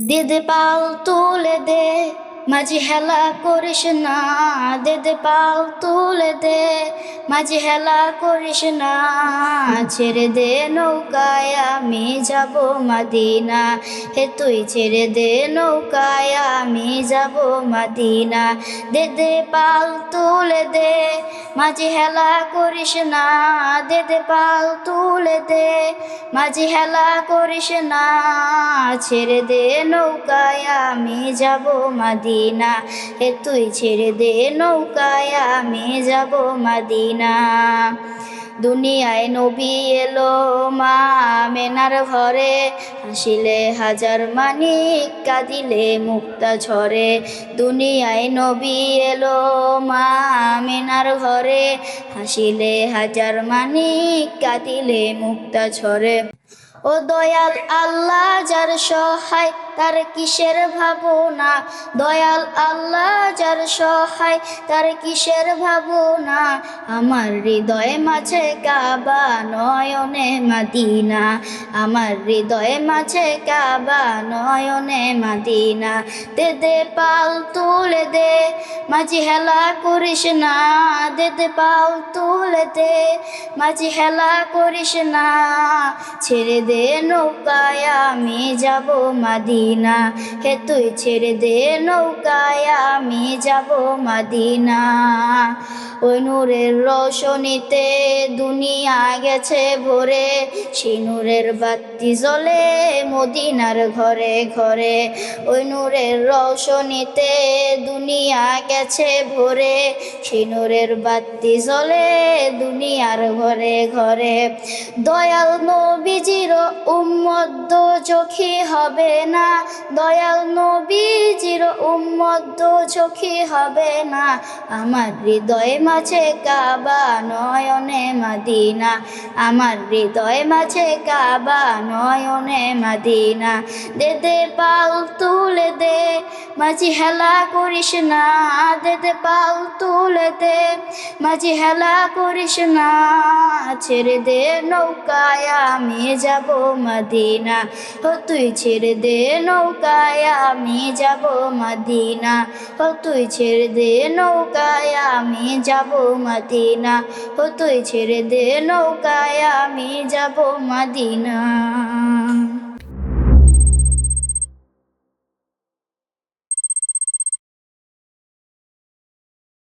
দে দে পাল তুলে দে, মাঝি হেলা করিস না। দে দে পাল তুলে দে, মাঝি হেলা করিস না। ছেড়ে দে নৌকায় আমি যাব মদিনা, হে তুই ছেড়ে দে নৌকায় আমি যাব মদিনা। দে দে পাল তুলে দে, মাঝি হেলা করিস না। দে দে পাল তুলে দে, মাঝি হেলা করিস না। ছেড়ে দে নৌকায় আমি যাব মদিনা, হে তুই ছেড়ে দে নৌকায় আমি যাব মদিনা। দুনিয়ায় নবী এলো মা আমেনার ঘরে, হাসিলে হাজার মানিক কাঁদিলে মুক্তা ঝরে। দুনিয়ায় নবী এলো মা আমেনার ঘরে, হাসিলে হাজার মানিক কাঁদিলে মুক্তা ঝরে। ও দয়াল আল্লাহ যার সহায় তার কিসের ভাবনা, দয়াল আল্লাহ যার সহায় তার কিসের ভাবনা। আমার হৃদয় মাঝে কাবা নয়নে মদিনা, আমার হৃদয় মাঝে কাবা নয়নে মদিনা। দে দে পাল তুলে দে, মাঝি হেলা করিস না। দে দে পাল তুলে দে, মাঝি হেলা করিস না। ছেড়ে দে নৌকায় আমি যাব মদিনা, হে তুই ছেড়ে দে নৌকায় আমি যাব মদিনা। ওই নূরের রোশনীতে দুনিয়া গেছে ভরে, সেই নূরের বাতি জ্বলে মদিনার ঘরে ঘরে। ওই নূরের রোশনীতে দুনিয়া গেছে ভরে, সেই নূরের বাতি জ্বলে দুনিয়ার ঘরে ঘরে। দয়াল নবীজির উম্মত দোজখী হবে না, দয়াল নবীজির উম্মত দোজখী হবে না। আমার হৃদয় মাঝে কাবা নয়নে মদিনা, আমার হৃদয় মাঝে কাবা নয়নে মদিনা। দে দে পাল তুলে দে, মাঝি হেলা করিস না। দে দে পাল তুলে দে, মাঝি হেলা করিস না। ছেড়ে দে নৌকায় আমি যাব মদিনা, ও তুই ছেড়ে দে নৌকায় আমি যাব মদিনা। ও তুই ছেড়ে দে নৌকায় আমি যাব মদিনা, ও তুই ছেড়ে দে নৌকায় আমি যাব মদিনা।